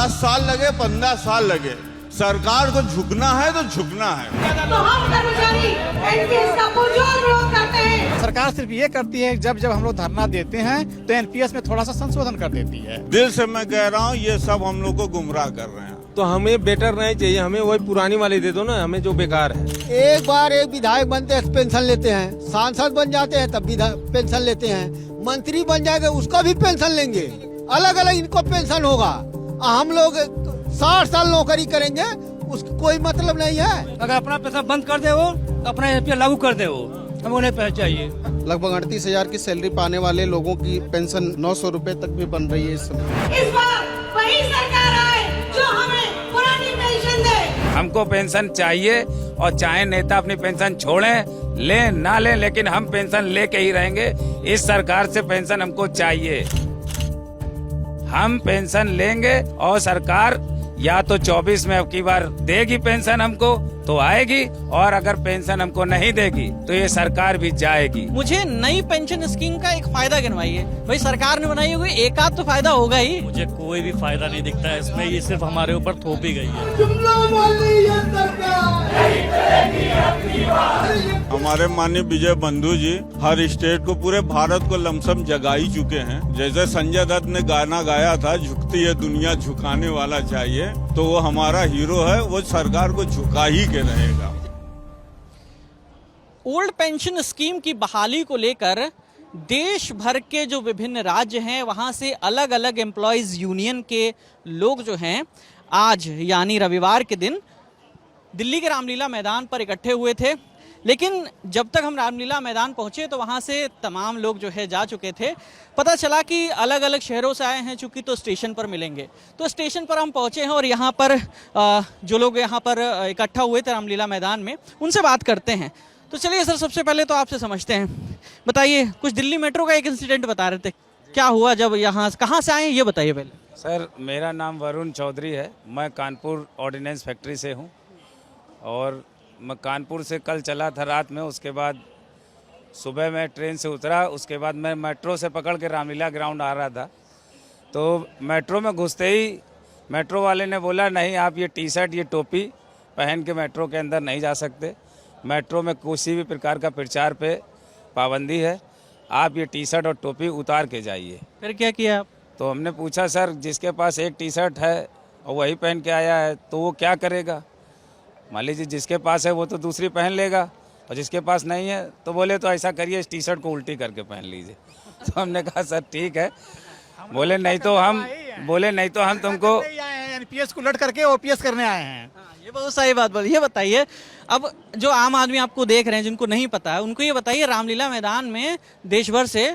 10 साल लगे 15 साल लगे, सरकार को झुकना है तो झुकना है। तो हम कर्मचारी एनपीएस का पुरजोर विरोध करते हैं। सरकार सिर्फ ये करती है जब जब हम लोग धरना देते हैं तो एनपीएस में थोड़ा सा संशोधन कर देती है। दिल से मैं कह रहा हूँ ये सब हम लोग को गुमराह कर रहे हैं। तो हमें बेटर नहीं चाहिए, हमें वही पुरानी वाली दे दो ना, हमें जो बेकार है। एक बार एक विधायक बनते हैं पेंशन लेते हैं, सांसद बन जाते हैं तब भी पेंशन लेते हैं, मंत्री बन जाएंगे उसका भी पेंशन लेंगे, अलग अलग इनको पेंशन होगा। हम लोग 60 साल नौकरी करेंगे उसका कोई मतलब नहीं है। अगर अपना पैसा बंद कर दे वो, अपना एनपीएस लागू कर दे वो, हमें उन्हें पैसा चाहिए। लगभग 38,000 की सैलरी पाने वाले लोगों की पेंशन 900 रुपए तक भी बन रही है इस समय। इस बार वही सरकार आए जो हमें पुरानी पेंशन दे। हमको पेंशन चाहिए और चाहे नेता अपनी पेंशन छोड़ें, ले ना ले, लेकिन हम पेंशन लेके ही रहेंगे। इस सरकार से पेंशन हमको चाहिए, हम पेंशन लेंगे और सरकार या तो 24 में अब की बार देगी पेंशन हमको तो आएगी, और अगर पेंशन हमको नहीं देगी तो ये सरकार भी जाएगी। मुझे नई पेंशन स्कीम का एक फायदा गिनवाइए। भाई सरकार ने बनाई होगी, एक आध तो फायदा होगा ही। मुझे कोई भी फायदा नहीं दिखता है इसमें, ये सिर्फ हमारे ऊपर थोपी गई है। हमारे माननीय विजय बंधु जी हर स्टेट को, पूरे भारत को लमसम जगा ही चुके हैं। जैसे संजय दत्त ने गाना गाया था, झुकती है दुनिया झुकाने वाला चाहिए, तो वो हमारा हीरो है, वो सरकार को झुका ही के रहेगा। ओल्ड पेंशन स्कीम की बहाली को लेकर देश भर के जो विभिन्न राज्य हैं वहां से अलग अलग एम्प्लॉयज यूनियन के लोग जो हैं आज यानी रविवार के दिन दिल्ली के रामलीला मैदान पर इकट्ठे हुए थे। लेकिन जब तक हम रामलीला मैदान पहुंचे तो वहां से तमाम लोग जो है जा चुके थे। पता चला कि अलग अलग शहरों से आए हैं, चूंकि तो स्टेशन पर मिलेंगे। तो स्टेशन पर हम पहुंचे हैं और यहाँ पर जो लोग यहाँ पर इकट्ठा हुए थे रामलीला मैदान में, उनसे बात करते हैं। तो चलिए सर, सबसे पहले तो आपसे समझते हैं, बताइए कुछ दिल्ली मेट्रो का एक इंसिडेंट बता रहे थे, क्या हुआ जब यहाँ कहाँ से आए ये बताइए पहले। सर मेरा नाम वरुण चौधरी है, मैं कानपुर ऑर्डिनेंस फैक्ट्री से हूँ और मैं कानपुर से कल चला था रात में। उसके बाद सुबह मैं ट्रेन से उतरा, उसके बाद मैं मेट्रो से पकड़ के रामलीला ग्राउंड आ रहा था। तो मेट्रो में घुसते ही मेट्रो वाले ने बोला नहीं, आप ये टी शर्ट ये टोपी पहन के मेट्रो के अंदर नहीं जा सकते, मेट्रो में किसी भी प्रकार का प्रचार पे पाबंदी है, आप ये टी शर्ट और टोपी उतार के जाइए। फिर क्या किया आप? तो हमने पूछा सर जिसके पास एक टी शर्ट है और वही पहन के आया है तो वो क्या करेगा? मान लीजिए जिसके पास है वो तो दूसरी पहन लेगा और जिसके पास नहीं है तो बोले तो ऐसा करिए इस टी शर्ट को उल्टी करके पहन लीजिए। तो हमने कहा सर ठीक है, बोले नहीं तो हम तुमको एनपीएस को लट करके ओपीएस करने आए हैं। ये बहुत सही बात बोली। ये बताइए, अब जो आम आदमी आपको देख रहे हैं जिनको नहीं पता है उनको ये बताइए, रामलीला मैदान में देश भर से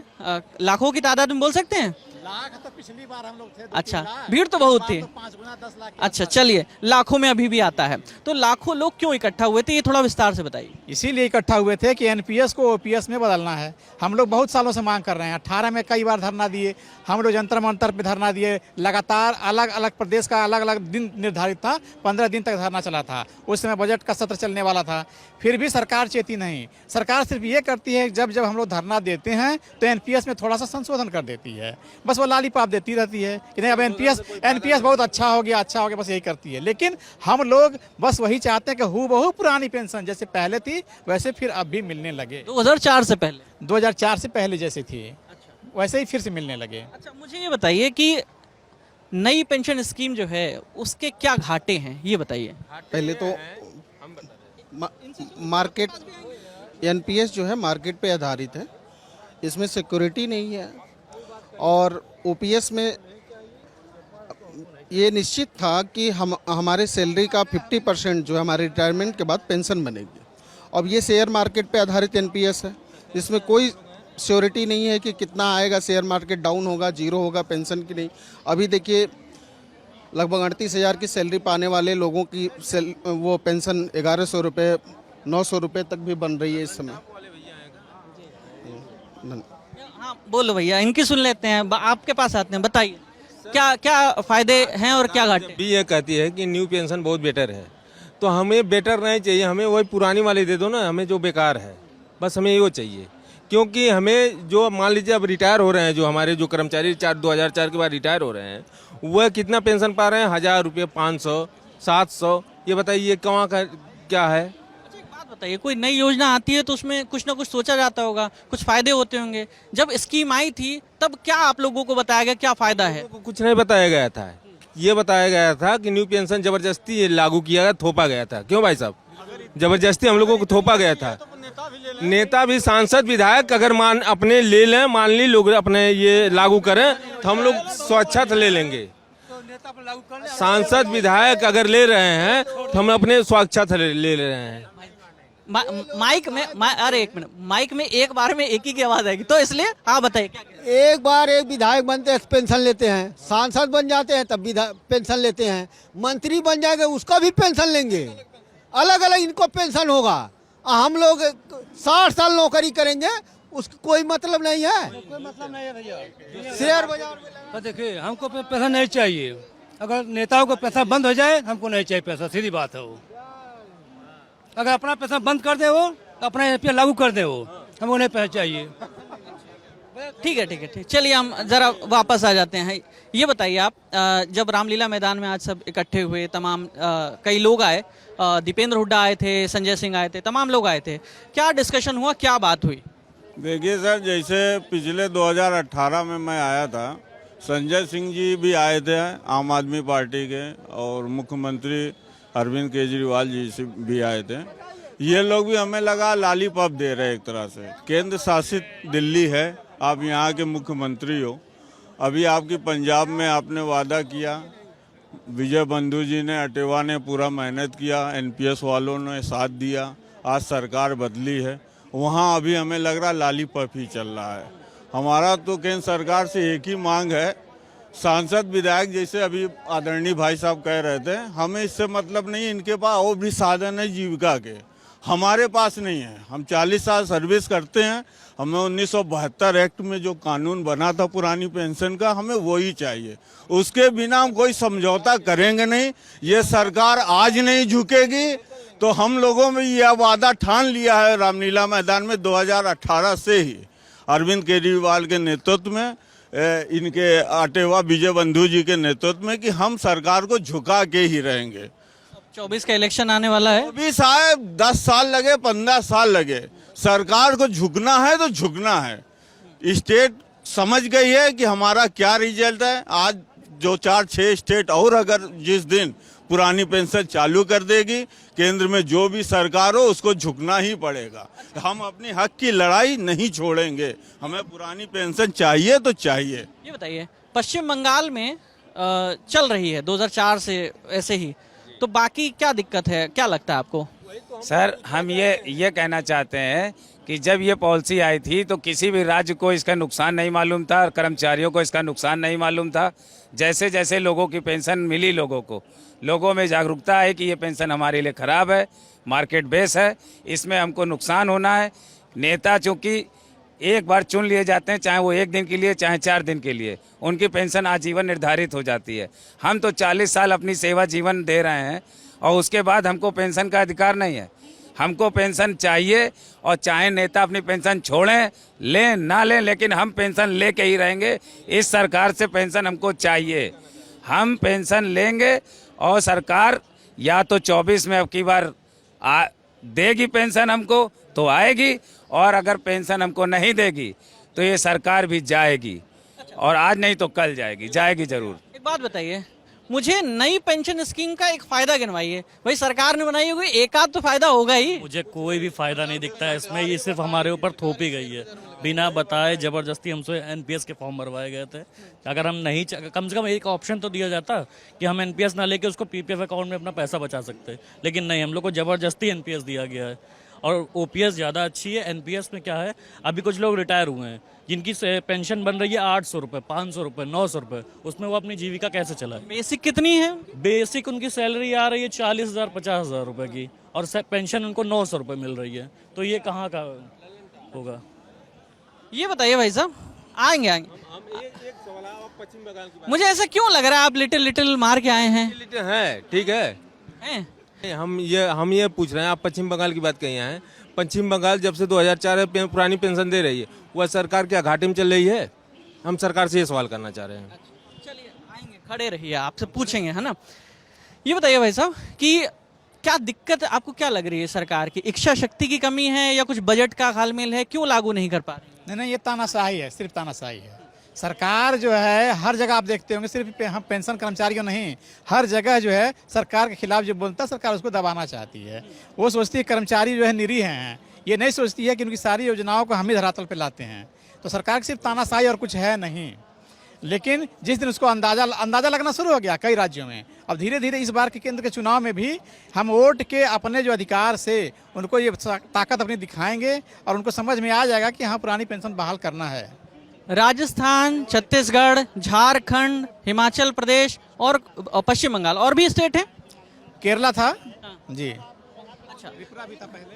लाखों की तादाद में बोल सकते हैं? लाख तो पिछली बार हम लोग थे। अच्छा, भीड़ तो बहुत थी। 5 गुना 10 लाख। अच्छा चलिए, लाखों में अभी भी आता है। तो लाखों लोग क्यों इकट्ठा हुए थे, ये थोड़ा विस्तार से बताइए। इसीलिए इकट्ठा हुए थे कि एनपीएस को ओपीएस में बदलना है। हम लोग बहुत सालों से मांग कर रहे हैं, 18 में कई बार धरना दिए, हम लोग जंतर मंतर पे धरना दिए, लगातार अलग अलग प्रदेश का अलग अलग दिन निर्धारित था, 15 दिन तक धरना चला था। उस समय बजट का सत्र चलने वाला था, फिर भी सरकार चेती नहीं। सरकार सिर्फ ये करती है जब जब हम लोग धरना देते हैं तो एनपीएस में थोड़ा सा संशोधन कर देती है, बस वो लालीपाप देती रहती है कि नहीं अब एनपीएस बहुत अच्छा हो गया, बस यही करती है। लेकिन हम लोग बस वही चाहते हैं कि हूबहू पुरानी पेंशन जैसे पहले थी वैसे फिर अब भी मिलने लगे। 2004 से पहले? 2004 से पहले जैसे थी वैसे ही फिर से मिलने लगे। अच्छा, मुझे ये बताइए कि नई पेंशन स्कीम जो है उसके क्या घाटे हैं, ये बताइए। पहले तो मार्केट, एनपीएस जो है मार्केट पे आधारित है, इसमें सिक्योरिटी नहीं है। और ओपीएस में ये निश्चित था कि हमारे सैलरी का 50% जो है हमारे रिटायरमेंट के बाद पेंशन बनेगी। अब ये शेयर मार्केट पे आधारित एनपीएस है, इसमें कोई श्योरिटी नहीं है कि कितना आएगा, शेयर मार्केट डाउन होगा, जीरो होगा, पेंशन की नहीं। अभी देखिए लगभग 38,000 की सैलरी पाने वाले लोगों की वो पेंशन 1100 रुपये 900 रुपये तक भी बन रही है इस समय। हाँ बोलो भैया, इनकी सुन लेते हैं, आपके पास आते हैं, बताइए क्या क्या फायदे हैं और क्या घाटे? भी ये कहती है कि न्यू पेंशन बहुत बेटर है, तो हमें बेटर नहीं चाहिए, हमें वही पुरानी वाली दे दो ना, हमें जो बेकार है बस हमें वो चाहिए। क्योंकि हमें जो मान लीजिए अब रिटायर हो रहे हैं, जो हमारे जो कर्मचारी 2004 के बाद रिटायर हो रहे हैं, वह कितना पेंशन पा रहे हैं? 1000 रुपये, 500, 700। ये बताइए कहाँ का क्या है? अच्छा, एक बात बताइए, कोई नई योजना आती है तो उसमें कुछ ना कुछ सोचा जाता होगा, कुछ फायदे होते होंगे। जब स्कीम आई थी तब क्या आप लोगों को बताया गया, क्या फायदा है? को कुछ नहीं बताया गया था। ये बताया गया था कि न्यू पेंशन जबरदस्ती लागू किया गया, थोपा गया था। क्यों भाई साहब? जबरदस्ती हम लोगों को थोपा गया था। नेता भी, सांसद, विधायक अगर अपने ले लें, मान ली लोग अपने ये लागू करें तो हम लोग स्वच्छता ले लेंगे। सांसद विधायक अगर ले रहे हैं तो हम अपने स्वच्छता ले रहे हैं। माइक में अरे एक मिनट, माइक में एक बार में एक ही की आवाज आएगी, तो इसलिए आप बताइए क्या। एक बार एक विधायक बनते हैं पेंशन लेते हैं, सांसद बन जाते हैं तब भी पेंशन लेते हैं, मंत्री बन जाएंगे उसका भी पेंशन लेंगे। अलग अलग इनको पेंशन होगा। हम लोग 60 साल नौकरी करेंगे, उसका कोई मतलब नहीं है। कोई मतलब नहीं है भैया। शेयर बाजार में तो देखिए, हमको पैसा नहीं चाहिए। अगर नेताओं को पैसा बंद हो जाए, हमको नहीं चाहिए पैसा, सीधी बात है वो। अगर अपना पैसा बंद कर दे वो, अपना एनपीएस लागू कर दे वो, हमको नहीं पैसा चाहिए। ठीक है, ठीक है, ठीक। चलिए हम जरा वापस आ जाते हैं। ये बताइए आप, जब रामलीला मैदान में आज सब इकट्ठे हुए, तमाम कई लोग आए, दीपेंद्र हुड्डा आए थे, संजय सिंह आए थे, तमाम लोग आए थे, क्या डिस्कशन हुआ, क्या बात हुई? देखिए सर, जैसे पिछले 2018 में मैं आया था, संजय सिंह जी भी आए थे आम आदमी पार्टी के, और मुख्यमंत्री अरविंद केजरीवाल जी से भी आए थे। ये लोग भी हमें लगा लॉलीपॉप दे रहे एक तरह से। केंद्र शासित दिल्ली है, आप यहाँ के मुख्यमंत्री हो। अभी आपकी पंजाब में आपने वादा किया, विजय बंधु जी ने, अटेवा ने पूरा मेहनत किया, एनपीएस वालों ने साथ दिया, आज सरकार बदली है, वहाँ अभी हमें लग रहा लॉलीपॉप ही चल रहा है। हमारा तो केंद्र सरकार से एक ही मांग है, सांसद विधायक जैसे अभी आदरणीय भाई साहब कह रहे थे, हमें इससे मतलब नहीं, इनके पास और भी साधन है जीविका के, हमारे पास नहीं है। हम 40 साल सर्विस करते हैं, हमें 1972 एक्ट में जो कानून बना था पुरानी पेंशन का, हमें वही चाहिए। उसके बिना हम कोई समझौता करेंगे नहीं। ये सरकार आज नहीं झुकेगी। तो हम लोगों में यह वादा ठान लिया है रामलीला मैदान में 2018 से ही, अरविंद केजरीवाल के नेतृत्व में, इनके आटेवा विजय बंधु जी के नेतृत्व में, कि हम सरकार को झुका के ही रहेंगे। 24 का इलेक्शन आने वाला है। 24 आए, 10 साल लगे, 15 साल लगे, सरकार को झुकना है तो झुकना है। स्टेट समझ गई है कि हमारा क्या रिजल्ट है। आज जो 4-6 स्टेट और अगर जिस दिन पुरानी पेंशन चालू कर देगी, केंद्र में जो भी सरकार हो उसको झुकना ही पड़ेगा। हम अपनी हक की लड़ाई नहीं छोड़ेंगे, हमें पुरानी पेंशन चाहिए तो चाहिए। ये बताइए, पश्चिम बंगाल में चल रही है 2004 से ऐसे ही, तो बाकी क्या दिक्कत है, क्या लगता है आपको? सर, हम ये कहना चाहते हैं कि जब ये पॉलिसी आई थी तो किसी भी राज्य को इसका नुकसान नहीं मालूम था और कर्मचारियों को इसका नुकसान नहीं मालूम था। जैसे जैसे लोगों की पेंशन मिली, लोगों में जागरूकता है कि ये पेंशन हमारे लिए ख़राब है, मार्केट बेस है, इसमें हमको नुकसान होना है। नेता चूँकि एक बार चुन लिए जाते हैं, चाहे वो 1 दिन के लिए चाहे 4 दिन के लिए, उनकी पेंशन आजीवन निर्धारित हो जाती है। हम तो 40 साल अपनी सेवा जीवन दे रहे हैं और उसके बाद हमको पेंशन का अधिकार नहीं है। हमको पेंशन चाहिए, और चाहे नेता अपनी पेंशन छोड़ें, लें ना लें, लेकिन हम पेंशन लेके ही रहेंगे। इस सरकार से पेंशन हमको चाहिए, हम पेंशन लेंगे। और सरकार या तो 24 में अब की बार देगी पेंशन हमको तो आएगी, और अगर पेंशन हमको नहीं देगी तो ये सरकार भी जाएगी, और आज नहीं तो कल जाएगी जरूर। एक बात बताइए, मुझे नई पेंशन स्कीम का एक फायदा गिनवाइए। भाई सरकार ने बनाई होगी, एक आध तो फायदा होगा ही। मुझे कोई भी फायदा नहीं दिखता है इसमें, ये सिर्फ हमारे ऊपर थोपी गई है। बिना बताए जबरदस्ती हमसे एनपीएस के फॉर्म भरवाए गए थे। अगर हम नहीं, कम से कम एक ऑप्शन तो दिया जाता कि हम एनपीएस ना लेके उसको पीपीएफ अकाउंट में अपना पैसा बचा सकते, लेकिन नहीं, हम लोग को जबरदस्ती एनपीएस दिया गया है। और ओपीएस ज़्यादा अच्छी है। एनपीएस में क्या है, अभी कुछ लोग रिटायर हुए हैं जिनकी पेंशन बन रही है 800 रुपये, 500 रुपये, 900 रुपये, उसमें वो अपनी जीविका कैसे चलाए? बेसिक कितनी है? बेसिक उनकी सैलरी आ रही है 40,000 50,000 रुपये की, और पेंशन उनको 900 रुपये मिल रही है, तो ये कहाँ का होगा? ये बताइए भाई साहब, आएंगे। मुझे ऐसा क्यों लग रहा है आप लिटिल मार के आए हैं? है, ठीक है। हैं? हम ये पूछ रहे हैं, आप पश्चिम बंगाल की बात कही हैं। पश्चिम बंगाल जब से 2004 पुरानी पेंशन दे रही है, वह सरकार क्या घाटे में चल रही है? हम सरकार से ये सवाल करना चाह रहे हैं। चलिए आएंगे, खड़े रहिए, आपसे पूछेंगे, है ना। ये बताइए भाई साहब कि क्या दिक्कत आपको क्या लग रही है सरकार की? इच्छा शक्ति की कमी है या कुछ बजट का घालमेल है? क्यों लागू नहीं कर पा रही? नहीं, ये तानाशाही है, सिर्फ तानाशाही है। सरकार जो है हर जगह आप देखते होंगे, सिर्फ हम पेंशन कर्मचारियों नहीं, हर जगह जो है सरकार के खिलाफ जो बोलता है सरकार उसको दबाना चाहती है। वो सोचती है कर्मचारी जो है निरीह हैं, ये नहीं सोचती है कि उनकी सारी योजनाओं को हम ही धरातल पे लाते हैं। तो सरकार की सिर्फ तानाशाही और कुछ है नहीं। लेकिन जिस दिन उसको अंदाजा लगना शुरू हो गया कई राज्यों में, अब धीरे धीरे इस बार के केंद्र के चुनाव में भी हम वोट के अपने जो अधिकार से उनको ये ताकत अपनी दिखाएंगे और उनको समझ में आ जाएगा कि हाँ पुरानी पेंशन बहाल करना है। राजस्थान, छत्तीसगढ़, झारखंड, हिमाचल प्रदेश और पश्चिम बंगाल, और भी स्टेट है, केरला था जी। अच्छा,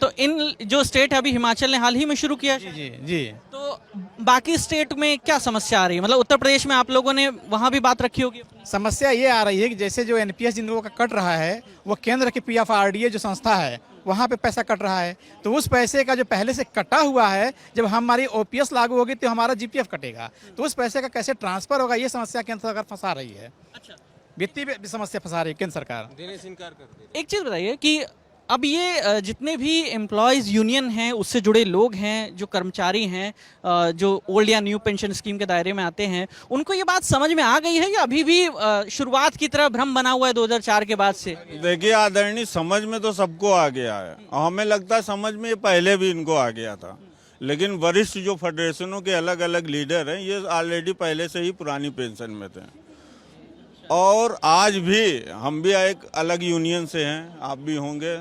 तो इन जो स्टेट है, अभी हिमाचल ने हाल ही में शुरू किया। जी जी। तो बाकी स्टेट में क्या समस्या आ रही है? मतलब उत्तर प्रदेश में आप लोगों ने वहां भी बात रखी होगी। समस्या ये आ रही है कि जैसे जो एनपीएस जिन लोगों का कट रहा है, वो केंद्र के पीएफआरडीए जो संस्था है वहाँ पे पैसा कट रहा है, तो उस पैसे का जो पहले से कटा हुआ है, जब हमारी ओपीएस लागू होगी तो हमारा जीपीएफ कटेगा, तो उस पैसे का कैसे ट्रांसफर होगा, ये समस्या केंद्र सरकार फंसा रही है। अच्छा, वित्तीय समस्या फंसा रही है केंद्र सरकार। देने से इनकार कर दे। एक चीज बताइए कि अब ये जितने भी एम्प्लॉयज़ यूनियन हैं, उससे जुड़े लोग हैं, जो कर्मचारी हैं, जो ओल्ड या न्यू पेंशन स्कीम के दायरे में आते हैं, उनको ये बात समझ में आ गई है या अभी भी शुरुआत की तरह भ्रम बना हुआ है 2004 के बाद से? देखिए आदरणीय, समझ में तो सबको आ गया है, हमें लगता है समझ में पहले भी इनको आ गया था, लेकिन वरिष्ठ जो फेडरेशनों के अलग अलग लीडर हैं, ये ऑलरेडी पहले से ही पुरानी पेंशन में थे। और आज भी हम भी एक अलग यूनियन से हैं, आप भी होंगे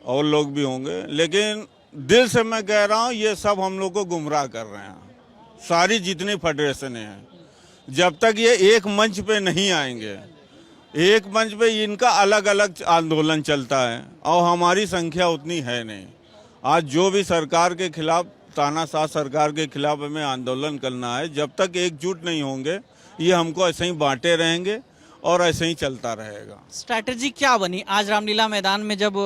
और लोग भी होंगे, लेकिन दिल से मैं कह रहा हूँ ये सब हम लोग को गुमराह कर रहे हैं, सारी जितनी फेडरेशनें हैं। जब तक ये एक मंच पे नहीं आएंगे, एक मंच पे इनका अलग अलग आंदोलन चलता है और हमारी संख्या उतनी है नहीं। आज जो भी सरकार के खिलाफ, तानाशाह सरकार के खिलाफ हमें आंदोलन करना है, जब तक एकजुट नहीं होंगे ये हमको ऐसे ही बांटे रहेंगे और ऐसे ही चलता रहेगा। स्ट्रैटेजी क्या बनी आज रामलीला मैदान में जब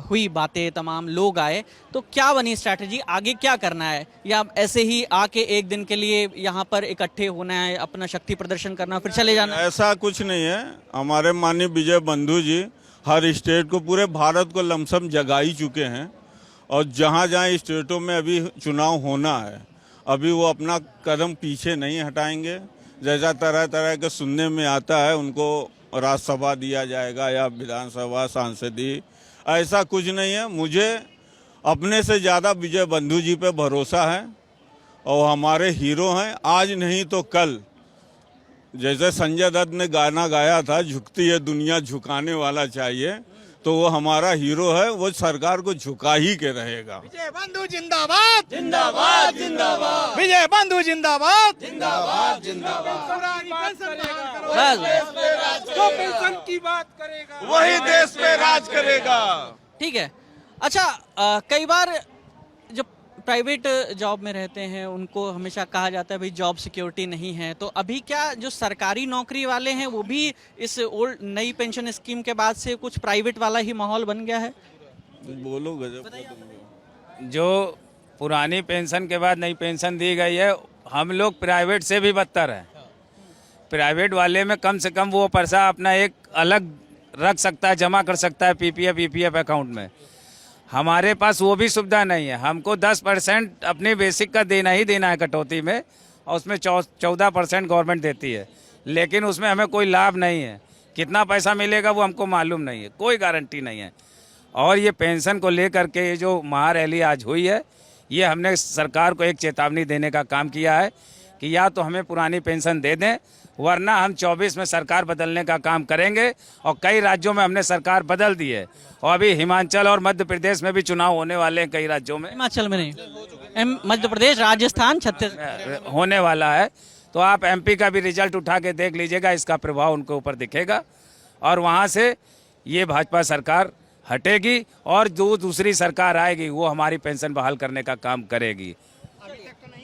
हुई बातें, तमाम लोग आए, तो क्या बनी स्ट्रैटेजी? आगे क्या करना है, या ऐसे ही आके एक दिन के लिए यहाँ पर इकट्ठे होना है, अपना शक्ति प्रदर्शन करना, फिर चले जाना? ऐसा कुछ नहीं है। हमारे माननीय विजय बंधु जी हर स्टेट को, पूरे भारत को लमसम जगा ही चुके हैं, और जहाँ जहाँ स्टेटों में अभी चुनाव होना है, अभी वो अपना कदम पीछे नहीं हटाएंगे। जैसा तरह तरह के सुनने में आता है, उनको राज्यसभा दिया जाएगा या विधानसभा सांसदी, ऐसा कुछ नहीं है। मुझे अपने से ज़्यादा विजय बंधु जी पे भरोसा है, और हमारे हीरो हैं, आज नहीं तो कल। जैसे संजय दत्त ने गाना गाया था, झुकती है दुनिया झुकाने वाला चाहिए, तो वो हमारा हीरो है, वो सरकार को झुका ही के रहेगा। विजय बंधु जिंदाबाद, जिंदाबाद जिंदाबाद, विजय बंधु जिंदाबाद, जिंदाबाद जिंदाबाद। जो पेंशन की बात करेगा वही देश पे राज करेगा। ठीक है। अच्छा, कई बार जब प्राइवेट जॉब में रहते हैं उनको हमेशा कहा जाता है भाई जॉब सिक्योरिटी नहीं है, तो अभी क्या जो सरकारी नौकरी वाले हैं वो भी इस ओल्ड नई पेंशन स्कीम के बाद से कुछ प्राइवेट वाला ही माहौल बन गया है? बोलो गजब। जो पुरानी पेंशन के बाद नई पेंशन दी गई है, हम लोग प्राइवेट से भी बदतर हैं। प्राइवेट वाले में कम से कम वो पैसा अपना एक अलग रख सकता है, जमा कर सकता है पीपीएफ ईपीएफ अकाउंट में। हमारे पास वो भी सुविधा नहीं है। हमको 10% अपने बेसिक का देना ही देना है कटौती में, और उसमें 14% गवर्नमेंट देती है, लेकिन उसमें हमें कोई लाभ नहीं है। कितना पैसा मिलेगा वो हमको मालूम नहीं है, कोई गारंटी नहीं है। और ये पेंशन को लेकर के ये जो महारैली आज हुई है, ये हमने सरकार को एक चेतावनी देने का काम किया है कि या तो हमें पुरानी पेंशन दे दें, वरना हम 24 में सरकार बदलने का काम करेंगे। और कई राज्यों में हमने सरकार बदल दी है, और अभी हिमाचल और मध्य प्रदेश में भी चुनाव होने वाले हैं कई राज्यों में। हिमाचल में नहीं, मध्य प्रदेश, राजस्थान, छत्तीसगढ़ होने वाला है। तो आप एमपी का भी रिजल्ट उठा के देख लीजिएगा, इसका प्रभाव उनके ऊपर दिखेगा, और वहाँ से ये भाजपा सरकार हटेगी और जो दूसरी सरकार आएगी वो हमारी पेंशन बहाल करने का काम करेगी।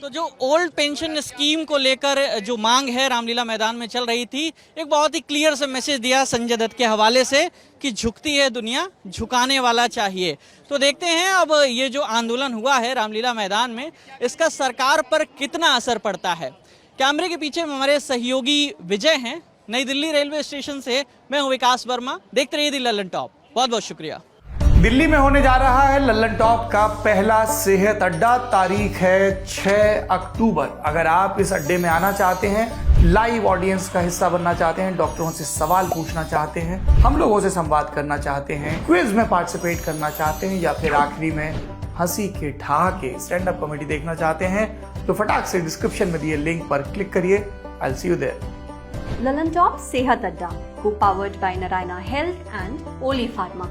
तो जो ओल्ड पेंशन स्कीम को लेकर जो मांग है रामलीला मैदान में चल रही थी, एक बहुत ही क्लियर सा मैसेज दिया संजय दत्त के हवाले से कि झुकती है दुनिया, झुकाने वाला चाहिए। तो देखते हैं अब ये जो आंदोलन हुआ है रामलीला मैदान में, इसका सरकार पर कितना असर पड़ता है। कैमरे के पीछे हमारे सहयोगी विजय हैं। नई दिल्ली रेलवे स्टेशन से मैं हूं विकास वर्मा। देखते रहिए दी लल्लन टॉप। बहुत बहुत शुक्रिया। दिल्ली में होने जा रहा है लल्लन टॉप का पहला सेहत अड्डा। तारीख है 6 अक्टूबर। अगर आप इस अड्डे में आना चाहते हैं, लाइव ऑडियंस का हिस्सा बनना चाहते हैं, डॉक्टरों से सवाल पूछना चाहते हैं, हम लोगों से संवाद करना चाहते हैं, क्विज में पार्टिसिपेट करना चाहते हैं, या फिर आखिरी में हंसी के ठहाके स्टैंड अप कॉमेडी देखना चाहते हैं, तो फटाक से डिस्क्रिप्शन में दिए लिंक पर क्लिक करिए। I will see you there. Lallantop Sehat Adda को powered by Narayana health and ओली फार्मा।